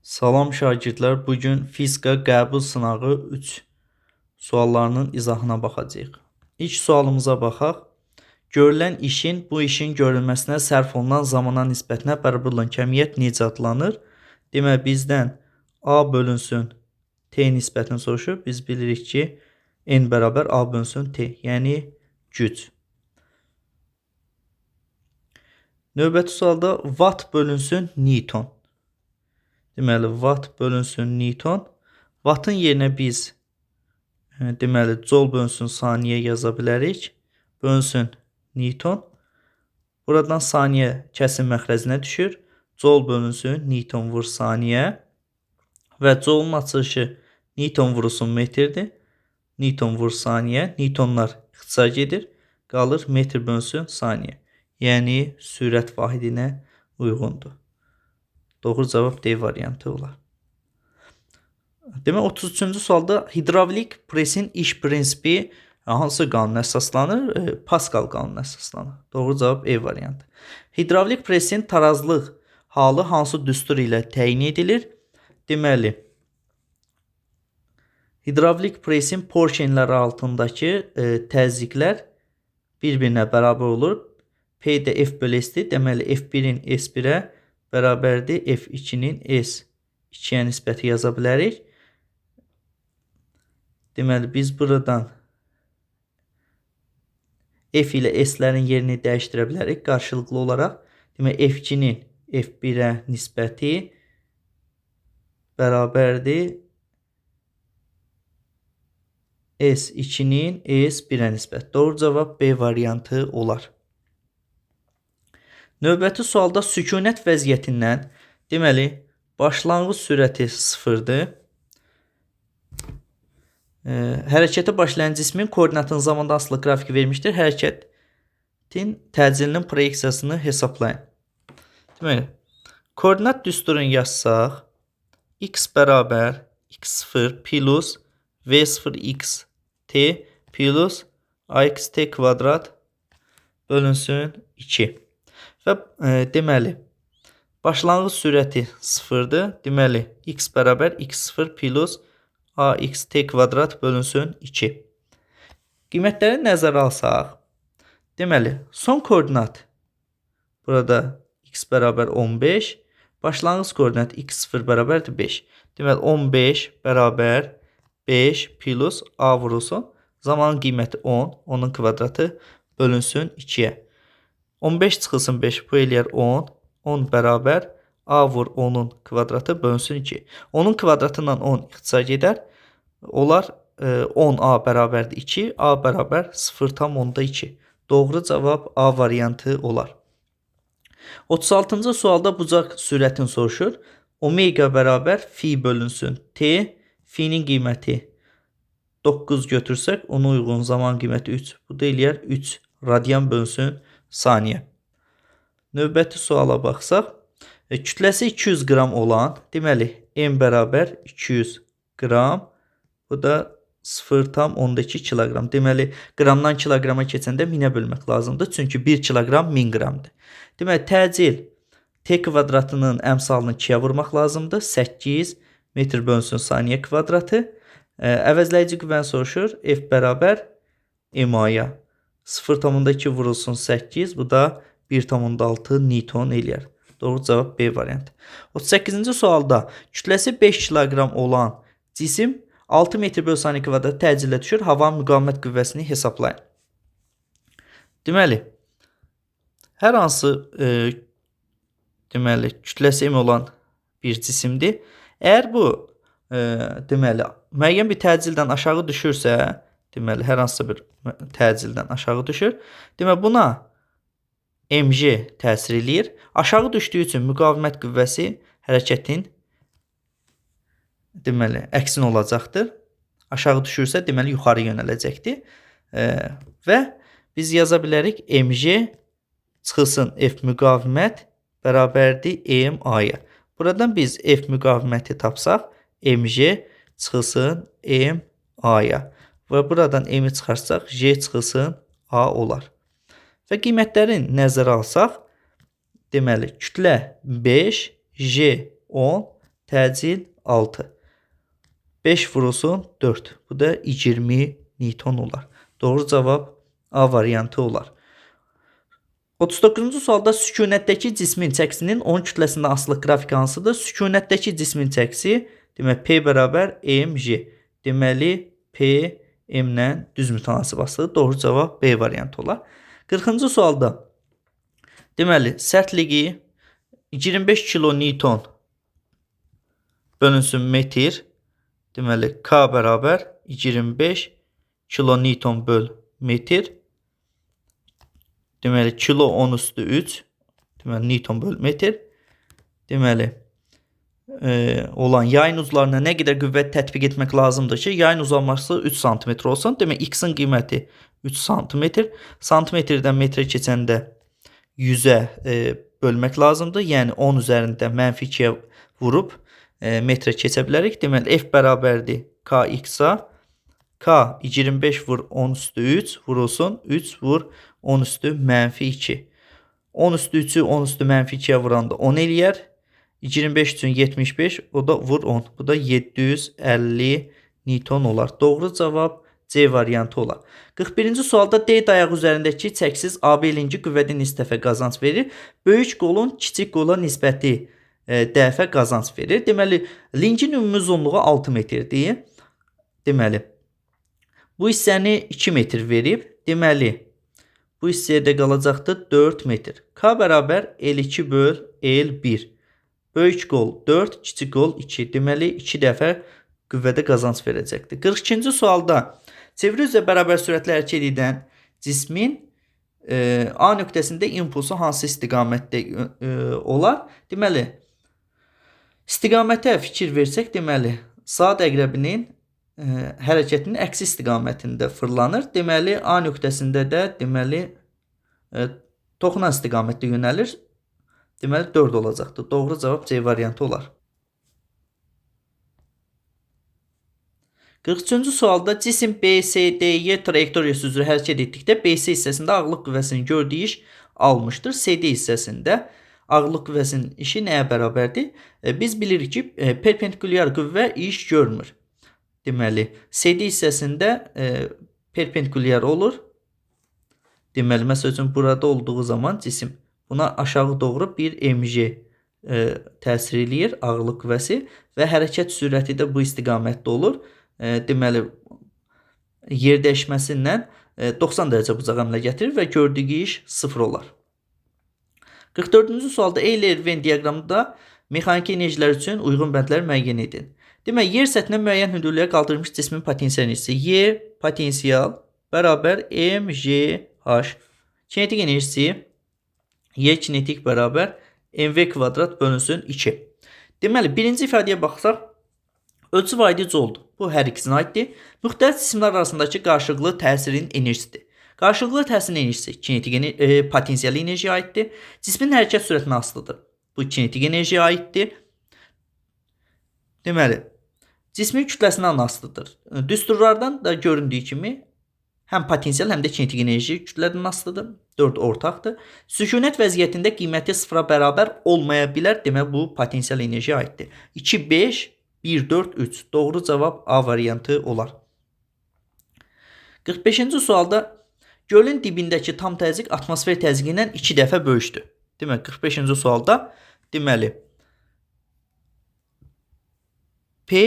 Salam şagirdlər, bugün fizika qəbul sınağı 3 suallarının izahına baxacağıq. İlk sualımıza baxaq. Görülən işin bu işin görülməsinə sərf olunan zamana nisbətinə bərabər olan kəmiyyət necə adlanır? Demək, bizdən A bölünsün T nisbətini soruşur. Biz bilirik ki, N bərabər A bölünsün T, yəni güc. Növbəti sualda watt bölünsün Newton. Deməli, watt bölünsün Newton. Wattın yerinə biz deməli, joule bölünsün saniyə yaza bilərik. Bölünsün Newton. Buradan saniyə kəsim məxrəcinə düşür. Joule bölünsün Newton vur saniyə. Və joule-un açılışı Newton vurulsun metrdir. Newton vur saniyə. Newtonlar ixtisar gedir. Qalır metr bölünsün saniyə. Yəni, sürət vahidinə uyğundur. Doğru cavab D variantı olar. Demək, 33-cü sualda hidravlik presin iş prinsipi hansı qanuna əsaslanır? Pascal qanununa əsaslanır. Doğru cavab E variantı. Hidravlik presin tarazlıq halı hansı düstur ilə təyin edilir? Deməli, hidravlik presin porşenləri altındakı təzyiqlər bir-birinə bərabər olur. P də F bölü S-dir. Deməli, F1-in S1-ə bərabərdir F2-nin S2-yə nisbəti yaza bilərik. Deməli, biz buradan F ilə S-lərin yerini dəyişdirə bilərik qarşılıqlı olaraq. Deməli, F2-nin F1-ə nisbəti bərabərdir S2-nin S1-ə nisbəti. Doğru cavab B variantı olar. Növbəti sualda sükunət vəziyyətindən, deməli, başlanğıc sürəti 0-dır. Hərəkətə başlayan cismin koordinatının zamanda asılı qrafiki vermişdir. Hərəkətin təcilinin proyeksiyasını hesablayın. Deməli, koordinat düsturunu yazsaq, x bərabər x0 plus v0 x t plus ax t kvadrat bölünsün 2. Və deməli, başlanğıc sürəti 0-dır. Deməli, x bərabər x0 plus ax t kvadrat bölünsün 2. Qiymətləri nəzərə alsaq, deməli, son koordinat burada x bərabər 15, başlanğıc koordinat x0 bərabərdir 5. Deməli, 15 bərabər 5 plus a vurulsun. Zamanın qiyməti 10, onun kvadratı bölünsün 2-yə. 15 çıxılsın 5, bu eləyər 10. 10 bərabər a vur 10-un kvadratı bölünsün 2. 10-un kvadratından 10 ixtisar gedər. Olar 10a bərabərdir 2, a bərabər 0,2. Doğru cavab A variantı olar. 36-cı sualda bucaq sürətini soruşur. Omega bərabər fi bölünsün t. Fi'nin qiyməti 9 götürsək, ona uyğun zaman qiyməti 3. Bu da eləyər 3 radian bölünsün saniyə. Növbəti suala baxsaq, kütləsi 200 qram olan, deməli, M bərabər 200 qram, bu da 0,2 kiloqram. Deməli, qramdan kiloqrama keçəndə minə bölmək lazımdır, çünki 1 kiloqram 1000 qramdır. Deməli, təcil T kvadratının əmsalını 2-yə vurmaq lazımdır, 8 metr bölünsün saniyə kvadratı. Əvəzləyici qüvvəni soruşur, F bərabər MA-ya. 0,2 vurulsun 8, bu da 1,6 Newton eləyər. Doğru cavab B variantı. 38-ci sualda kütləsi 5 kiloqram olan cisim 6 metr bölü saniyə kvadrat təcillə düşür. Havanın müqavimət qüvvəsini hesablayın. Deməli, hər hansı deməli, kütləsi M olan bir cisimdir. Əgər bu deməli, müəyyən bir təcildən aşağı düşürsə, deməli, hər hansısa bir təcildən aşağı düşür. Deməli, buna mg təsir eləyir. Aşağı düşdüyü üçün müqavimət qüvvəsi hərəkətin deməli, əksin olacaqdır. Aşağı düşürsə, deməli, yuxarı yönələcəkdir. Və biz yaza bilərik mg çıxılsın F müqavimət bərabərdir MA-ya. Buradan biz F müqaviməti tapsaq, mg çıxılsın MA-ya. Və buradan M-i çıxarsaq, J çıxılsın A olar. Və qiymətlərin nəzərə alsaq, deməli, kütlə 5, J 10, təcil 6. 5 vurulsun 4. Bu da 20 Newton olar. Doğru cavab A variantı olar. 39-cu sualda sükunətdəki cismin çəkisinin onun kütləsindən asılı qrafik hansıdır? Sükunətdəki cismin çəkisi demək P bərabər mg. Deməli P m-lə düz mütənasib asılıdır. Doğru cavab B variantı olar. 40-cı sualda deməli sərtliyi 25 kilonewton bölünsün metr. Deməli K bərabər 25 kilonewton böl metr. Deməli kilo 10 üstü 3. Deməli Newton böl metr. Deməli olan yayın uzlarına nə qədər qüvvət tətbiq etmək lazımdır ki, yayın uzanması 3 sm olsun. Demək x-in qiyməti 3 sm. Santimetrdən metrə keçəndə 100-ə bölmək lazımdır. Yəni 10 üzərində mənfi 2-yə vurub metrə keçə bilərik. Deməli f bərabərdir kx-a. K 25 vur 10 üstü 3 vurulsun 3 vur 10 üstü mənfi 2. 10 üstü 3'ü 10 üstü mənfi 2'ye vuranda 10 eləyər. 25 üçün 75 o da vur 10. Bu da 750 Newton olar. Doğru cavab C variantı olar. 41-ci sualda D dayaq üzərindəki çəksiz AB linki qüvvədə neçə dəfə qazanc verir? Böyük qolun kiçik qola nisbəti dəfə qazanc verir. Deməli linkin ümumi uzunluğu 6 metrdir. Deməli bu hissəni 2 metr verib. Deməli bu hissəyə də qalacaqdır 4 metr. K bərabər L2 böl L1. Böyük qol 4, kiçik qol 2. Deməli 2 dəfə qüvvədə qazanc verəcəkdir. 42-ci sualda çeviri üzrə bərabər sürətlə hərəkət edən cismin A nöqtəsində impulsu hansı istiqamətdə olar? Deməli istiqamətə fikir versək, deməli saat əqrəbinin hərəkətinin əksi istiqamətində fırlanır. Deməli A nöqtəsində də deməli toxunan istiqamətdə yönəlir. Deməli 4 olacaqdır. Doğru cavab C variantı olar. 43-cü sualda cisim BSDY trayektoriyası üzrə hərəkət etdikdə BS hissəsində ağırlıq qüvvəsinin gördüyü iş almışdır. CD hissəsində ağırlıq qüvvəsinin işi nəyə bərabərdir? Biz bilirik ki, perpendikulyar qüvvə iş görmür. Deməli CD hissəsində perpendikulyar olur. Deməli məsəl üçün burada olduğu zaman cisim buna aşağı doğru bir mg təsir eləyir ağırlıq qüvvəsi və hərəkət sürəti də bu istiqamətdə olur. Deməli yer dəyişməsindən 90 dərəcə bucaq əmələ gətirir və gördüyü iş 0 olar. 44-cü sualda Euler-Venn diaqramında mexaniki enerjilər üçün uyğun bəndlər müəyyən edin. Demək, yer səthinə müəyyən hündürlüyə qaldırılmış cismin potensial enerjisi Y potensial bərabər mgh. Kinetik enerjisi Y kinetik bərabər mv kvadrat bölünsün 2. Deməli, birinci ifadəyə baxsaq, ölçü vahidi jouldur. Bu hər ikisinə aiddir. Müxtəlif cisimlər arasındakı qarşılıqlı təsirin enerjisidir. Qarşılıqlı təsirin enerjisi kinetik potensial enerjiyə aiddir. Cismin hərəkət sürətinə asılıdır. Bu kinetik enerjiyə aiddir. Deməli, cismin kütləsindən asılıdır. Düsturlardan da göründüyü kimi həm potensial, həm də kinetik enerji kütlədən asılıdır. 4 ortaqdır. Sükunət vəziyyətində qiyməti 0-a bərabər olmaya bilər. Demək, bu potensial enerjiyə aiddir. 2, 5, 1, 4, 3. Doğru cavab A variantı olar. 45-ci sualda gölün dibindəki tam təzyiq atmosfer təzyiqindən 2 dəfə böyükdür. Demək, 45-ci sualda deməli P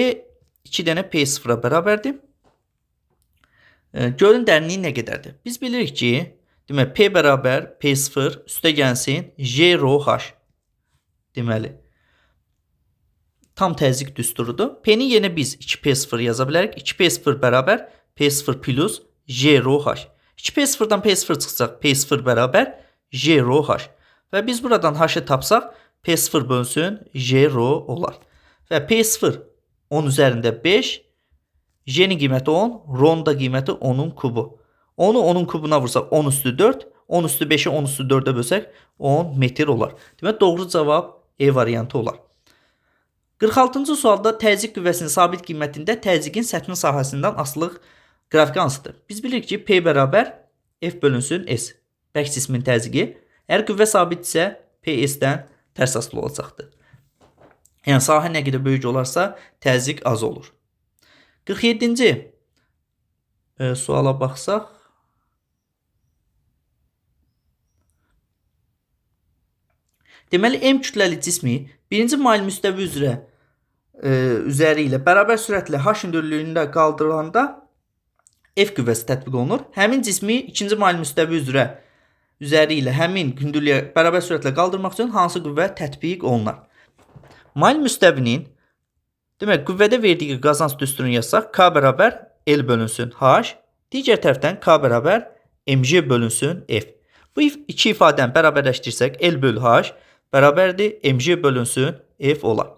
2 dənə P0-a bərabərdir. Gölün dərinliyi nə qədərdir? Biz bilirik ki, demək P bərabər P0 üstə gəlsin J rho H. Deməli tam təzyiq düsturudur. P-ni yenə biz 2P0 yaza bilərik. 2P0 bərabər P0 plus J rho H. 2P0-dan P0 çıxsaq P0 bərabər J rho H. Və biz buradan H-ı tapsaq P0 bölünsün J rho olar. Və P0 10 üzərində 5, J-nin qiyməti 10, rho-nun da qiyməti 10'un kubu. 10'u 10'un kubuna vursaq 10 üstü 4, 10 üstü 5'i 10 üstü 4'e bölsək 10 metr olar. Demək, doğru cavab E variantı olar. 46-cı sualda təzyiq qüvvəsinin sabit qiymətində təzyiqin səthinin sahəsindən asılılıq qrafiki hansıdır? Biz bilirik ki, P bərabər F bölünsün S. Bərk cismin təzyiqi. Əgər qüvvə sabitsə, P S-dən tərs asılı olacaqdır. Yəni sahə nə qədər böyük olarsa, təzyiq az olur. 47-ci suala baxsaq, deməli M kütləli cismi birinci mayl müstəvi üzəri ilə bərabər sürətlə H hündürlüyündə qaldırılanda F qüvvəsi tətbiq olunur. Həmin cismi ikinci mayl müstəvi üzəri ilə həmin hündürlüyə bərabər sürətlə qaldırmaq üçün hansı qüvvə tətbiq olunar? Mayl müstəvinin demək qüvvədə verdiyi qazanc düsturunu yazsaq, K bərabər L bölünsün H, digər tərəfdən K bərabər mg bölünsün F. Bu iki ifadəni bərabərləşdirsək, L bölü H bərabərdir mg bölünsün F olar.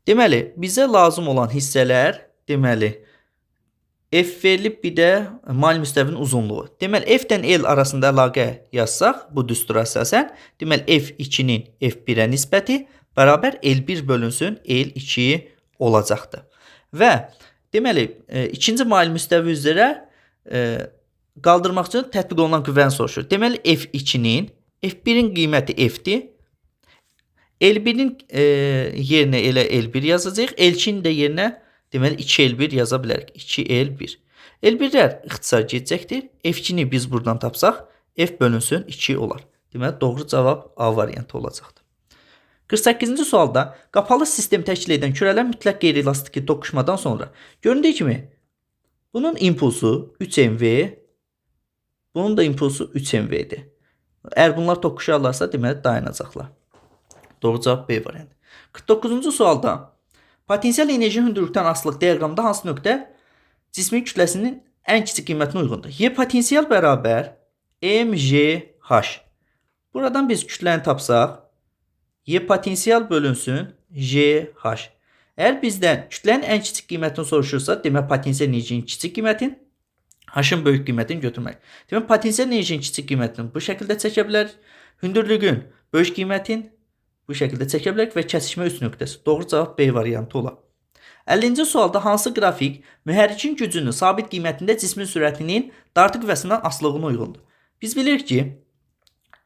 Deməli, bizə lazım olan hissələr, deməli, F verilib, bir də mayl müstəvinin uzunluğu. Deməli, F-dən L arasında əlaqə yazsaq, bu düstura əsasən, deməli, F2-nin F1-ə nisbəti bərabər L1 bölünsün L2 olacaqdır. Və deməli, ikinci mayl müstəvi üzrə qaldırmaq üçün tətbiq olunan qüvvəni soruşur. Deməli, F2-nin, F1-in qiyməti F-dir. L1-in yerinə elə L1 yazacaq. L2-nin də yerinə deməli 2L1 yaza bilərik. 2L1. L1-lər ixtisar gedəcəkdir. F2-ni biz buradan tapsaq, F bölünsün 2 olar. Deməli, doğru cavab A variantı olacaqdır. 48-ci sualda qapalı sistem təşkil edən kürələr mütləq qeyri-elastiki toqquşmadan sonra göründüyü kimi bunun impulsu 3mv, bunun da impulsu 3mv-dir. Əgər bunlar toqquşarlarsa, deməli dayanacaqlar. Doğru cavab B variantı. 49-cu sualda potensial enerji hündürlükdən asılılıq diaqramda hansı nöqtə cismin kütləsinin ən kiçik qiymətinə uyğundur? Y potensial bərabər mgh. Buradan biz kütləni tapsaq, Y potensial bölünsün gh. Əgər bizdən kütlənin ən kiçik qiymətini soruşursa, demək potensial enerjinin kiçik qiymətin, H-ın böyük qiymətini götürmək. Demək potensial enerjinin kiçik qiymətini bu şəkildə çəkə bilərik. Hündürlüyün böyük qiymətin bu şəkildə çəkə bilərik və kəsişmə 3 nöqtəsi. Doğru cavab B variantı olar. 50-ci sualda hansı qrafik mühərrikin gücünün sabit qiymətində cismin sürətinin dartı qüvvəsindən asılılığına uyğundur? Biz bilirik ki,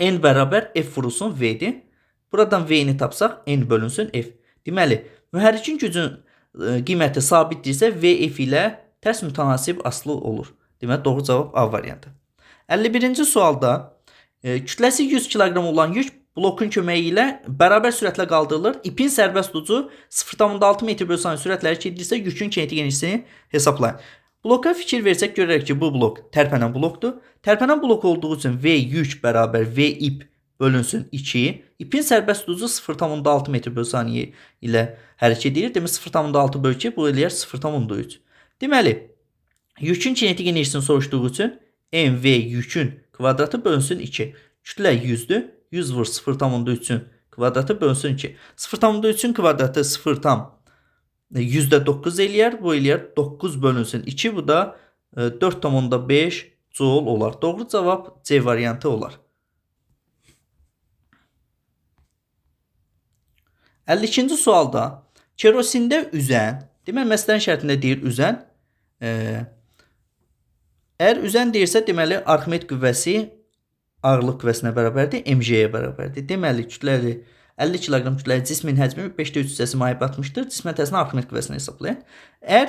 N bərabər F vurulsun V-dir. Buradan V-ni tapsaq, N bölünsün F. Deməli, mühərrikin gücün qiyməti sabitdirsə, VF ilə tərs mütənasib asılı olur. Deməli, doğru cavab A variantı. 51-ci sualda kütləsi 100 kiloqram olan yük blokun köməyi ilə bərabər sürətlə qaldırılır. İpin sərbəst ucu 0,6 m/s sürətlə hərəkət edirsə, yükün kineti genişliyini hesablayın. Bloka fikir versək, görərək ki, bu blok tərpənən blokdur. Tərpənən blok olduğu üçün V yük bərabər V ip bölünsün 2. İpin sərbəst ucu 0,6 m/s ilə hərəkət edir. Demək 0,6 bölü 2 bu eləyər 0,3. Deməli, yükün kinetik enerjisini soruşduğu üçün MV yükün kvadratı bölünsün 2. Kütlə 100'dür. 100 vur 0,3'ün kvadratı bölünsün 2. 0,3'ün kvadratı 0,9 eləyər. Bu eləyər 9 bölünsün 2. Bu da 4,5 joule olar. Doğru cavab C variantı olar. 52-ci sualda kerosində üzən, deməli məsələn şərtində deyir üzən, əgər üzən deyirsə, deməli Arximed qüvvəsi ağırlıq qüvvəsinə bərabərdir, mg-yə bərabərdir. Deməli kütləli 50 kiloqram kütləli cismin həcmi 5/3 hissəsi maya batmışdır. Cismə təsirini Arximed qüvvəsini hesablayın. Əgər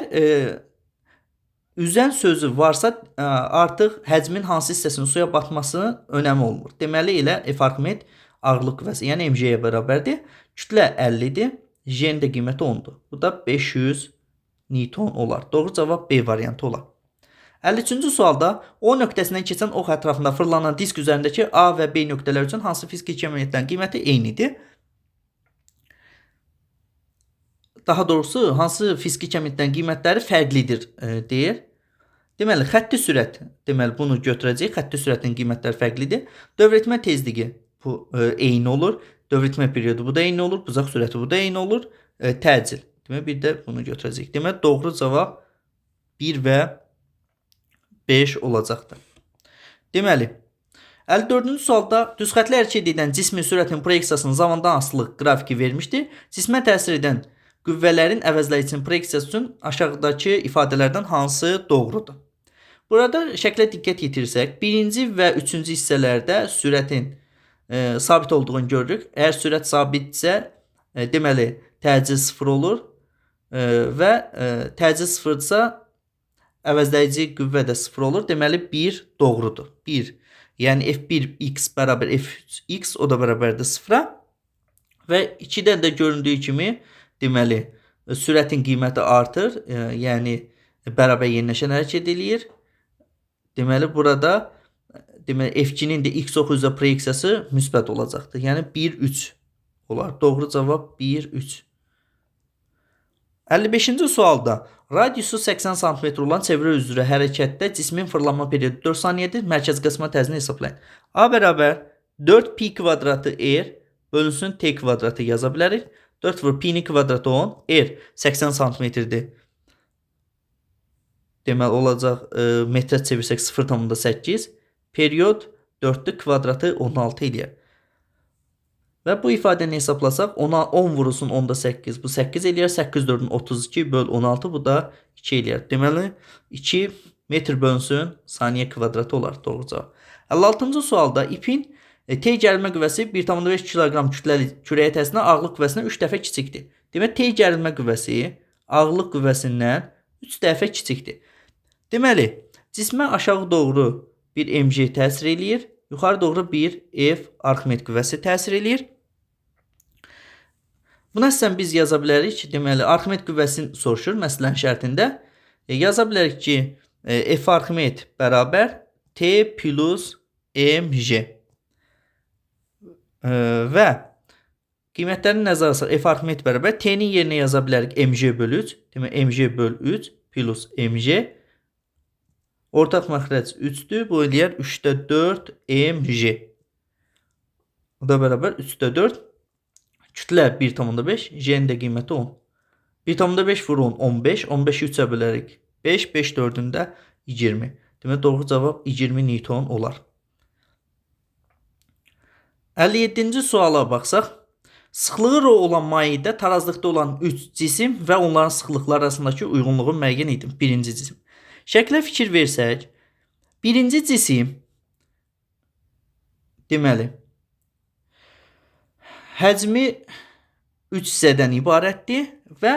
üzən sözü varsa, artıq həcmin hansı hissəsinin suya batmasının önəmi olmur. Deməli elə F Arximed ağırlıq qüvvəsi, yəni mg-yə bərabərdir. Kütlə 50'dir. J'nin də qiyməti 10'dur. Bu da 500 Newton olar. Doğru cavab B variantı olar. 53-cü sualda O nöqtəsindən keçən ox ətrafında fırlanan disk üzərindəki A və B nöqtələr üçün hansı fiziki cəmiyyətlərin qiyməti eynidir? Daha doğrusu hansı fiziki cəmiyyətlərin qiymətləri fərqlidir deyir. Deməli, xətti sürət, deməli bunu götürəcək. Xətti sürətin qiymətləri fərqlidir. Dövr etmə tezliyi bu eyni olur. Dövr etmə periodu bu da eyni olur. Buzaq sürəti bu da eyni olur. Təcil. Deməli, bir də bunu götürəcək. Deməli, doğru cavab 1 və 5 olacaqdır. Deməli, 54-cü sualda düz xətlə hərəkət edən cismin sürətinin proyeksiyasının zamandan asılılıq qrafiki vermişdir. Cismə təsir edən qüvvələrin əvəzləyicinin proyeksiyası üçün aşağıdakı ifadələrdən hansı doğrudur? Burada şəklə diqqət yetirsək, birinci və üçüncü hissələrdə sürətin sabit olduğunu görürük. Əgər sürət sabitsə, deməli təcil 0 olur və təcil 0-dırsa əvəzləyici qüvvə də 0 olur. Deməli 1 doğrudur. 1. Yəni f1x bərabər f3x, o da bərabərdir 0-a. Və 2-dən də göründüyü kimi, deməli sürətin qiyməti artır, yəni bərabər yeniləşən hərəkət eləyir. Deməli burada f2-nin də x ox üzrə proyeksiyası müsbət olacaqdır. Yəni 1-3 olar. Doğru cavab 1-3. 55-ci sualda radiusu 80 cm olan çevrə üzrə hərəkətdə cismin fırlanma periodu 4 saniyədir. Mərkəzi qısma təzini hesablayın. A bərabər 4pi kvadratı r bölünsün t kvadratı yaza bilərik. 4 vur pi-nin kvadratı 10, r 80 cm-dir. Deməli olacaq metrə çevirsək 0,8. Period 4-dür, kvadratı 16 eləyər. Və bu ifadəni hesablasaq 10 vurulsun 10-da 8, bu 8 eləyər. 8 4-ün 32 böl 16, bu da 2 eləyər. Deməli 2 metr bölünsün saniyə kvadratı olar. Doğru cavab. 56-cı sualda ipin T gərilmə qüvvəsi 1,5 kiloqram kütləli kürəyə təzyiqinə ağırlıq qüvvəsindən 3 dəfə kiçikdir. Demək T gərilmə qüvvəsi ağırlıq qüvvəsindən 3 dəfə kiçikdir. Deməli, cismə aşağı doğru bir mg təsir eləyir, yuxarı doğru bir F Arximed qüvvəsi təsir eləyir. Buna sən biz yaza bilərik ki, deməli Arximed qüvvəsini soruşur məsələnin şərtində. Yaza bilərik ki, F Arximed bərabər T plus mg. Və qiymətlərini nəzərə alsaq, F Arximed bərabər T-nin yerinə yaza bilərik mg böl 3. Demək mg böl 3 plus mg. Ortaq məxrəc 3-dür. Bu eləyər 3-də 4 mg. Bu da bərabər 3-də 4. Kütlə 1,5. J-nin də qiyməti 10. 1,5 vur 10, 15. 15-i 3-ə bölərik 5. 5 4-ündə 20. Demək doğru cavab 20 Newton olar. 57-ci suala baxsaq. Sıxlığı rho olan mayedə tarazlıqda olan 3 cisim və onların sıxlıqları arasındakı uyğunluğu müəyyən edin. Birinci cisim. Şəklə fikir versək, birinci cisim, deməli, həcmi 3 hissədən ibarətdir və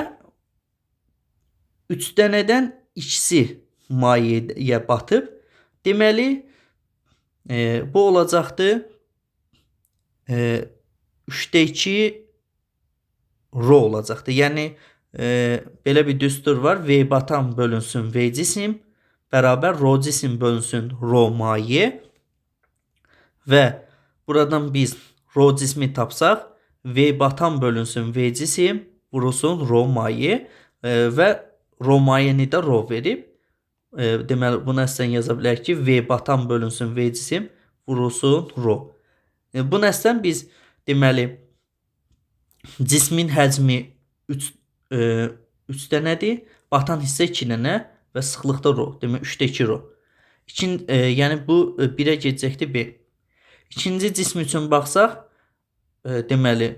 3 dənədən ikisi mayeyə batıb. Deməli, bu olacaqdır 3-də 2 rho olacaqdır. Yəni, belə bir düstur var. V batan bölünsün V cisim bərabər rho cisim bölünsün rho maye. Və buradan biz rho cismi tapsaq, V batan bölünsün V cisim vurulsun rho maye və rho mayeni də rho verib. Deməli, buna əslən yaza bilərik ki, V batan bölünsün V cisim vurulsun rho. Bu nəsdən biz deməli cismin həcmi 3 dənədir, batan hissə 2 dənə və sıxlıqda rho, demək 3-də 2 rho. Yəni bu 1-ə gedəcəkdir B. İkinci cism üçün baxsaq, deməli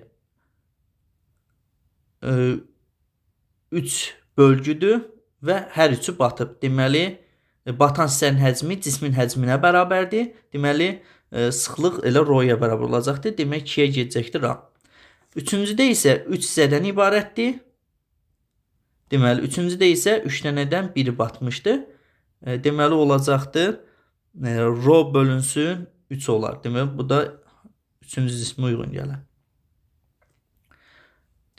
3 bölgüdür və hər üçü batıb. Deməli, batan hissənin həcmi cismin həcminə bərabərdir. Deməli, sıxlıq elə rhoya bərabər olacaqdır. Demək 2-yə gedəcəkdir A. Üçüncüdə isə 3 hissədən ibarətdir. Deməli, üçüncüdə isə 3 dənədən biri batmışdır. Deməli, olacaqdır rho bölünsün 3 olar. Deməli, bu da üçüncü cismə uyğun gəlir.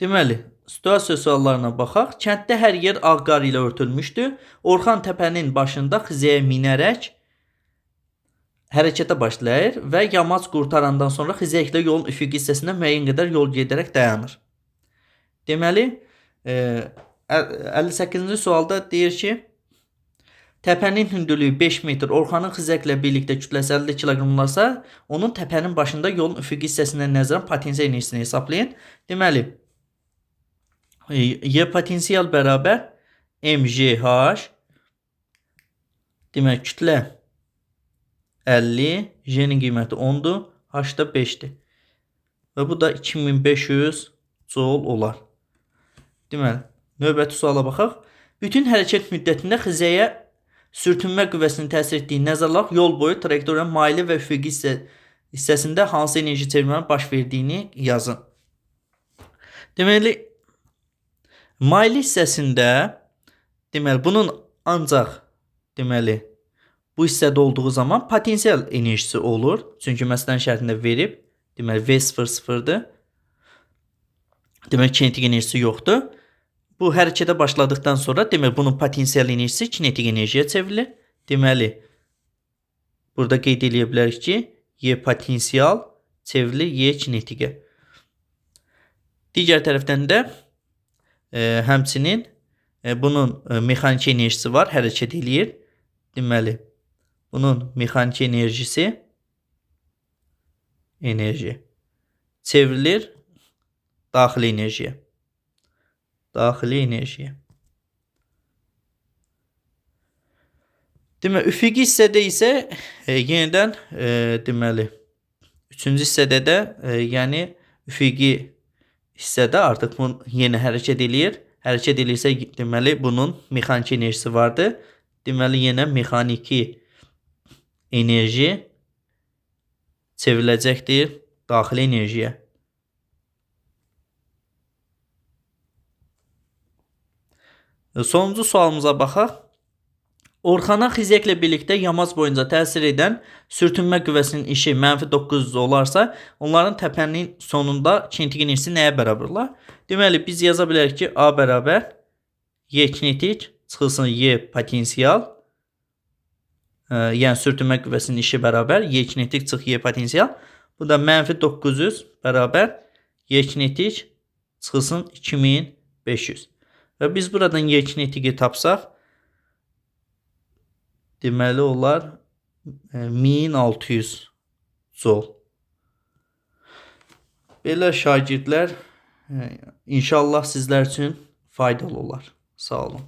Deməli, situasiya suallarına baxaq. Kənddə hər yer ağ qar ilə örtülmüşdür. Orxan təpənin başında xizəyə minərək hərəkətə başlayır və yamaç qurtarandan sonra xizəklə yolun üfüqi hissəsində müəyyən qədər yol gedərək dayanır. Deməli, 58-ci sualda deyir ki, təpənin hündürlüyü 5 metr, Orxanın xizəklə birlikdə kütləsi 50 kiloqram olarsa, onun təpənin başında yolun üfüqi hissəsindən nəzərən potensial enerjisini hesablayın. Deməli, Y potensial bərabər mgh, demək kütlə 50, J'nin qiyməti 10-dur, H da 5-dir. Və bu da 2500 joule olar. Deməli, növbəti suala baxaq. Bütün hərəkət müddətində xizəyə sürtünmə qüvvəsinin təsir etdiyi nəzərə alaq, yol boyu trayektoriyanın maili və üfüqi hissəsində hansı enerji çevrilmənin baş verdiyini yazın. Deməli, maili hissəsində bunun ancaq bu hissədə olduğu zaman potensial enerjisi olur. Çünki məsələn şərtində verib. Deməli, V0 sıfırdır. Deməli, kinetik enerjisi yoxdur. Bu hərəkətə başladıqdan sonra bunun potensial enerjisi kinetik enerjiyə çevrilir. Deməli, burada qeyd edə bilərik ki, Y potensial çevrilir Y kinetikə. Digər tərəfdən də həmçinin bunun mexaniki enerjisi var, hərəkət eləyir. Deməli, bunun mexaniki enerji çevrilir daxili enerjiyə. Deməli, üfüqi hissədə isə yenidən üçüncü hissədə də yəni üfüqi hissədə artıq bu yenə hərəkət eləyir. Hərəkət eləyirsə deməli bunun mexaniki enerjisi vardır. Deməli yenə mexaniki enerji çevriləcəkdir daxili enerjiyə. Sonuncu sualımıza baxaq. Orxana xizəklə birlikdə yamaz boyunca təsir edən sürtünmə qüvvəsinin işi -900 olarsa, onların təpənin sonunda kinetik enerjisi nəyə bərabər olar? Deməli, biz yaza bilərik ki, A bərabər Y kinetik çıxılsın Y potensial. Yəni sürtünmə qüvvəsinin işi bərabər Y kinetik çıx Y potensial. Bu da -900 bərabər Y kinetik çıxılsın 2500. Və biz buradan Y kinetiki tapsaq, deməli olar 1600 Joule. Belə şagirdlər inşallah sizlər üçün faydalı olar. Sağ olun.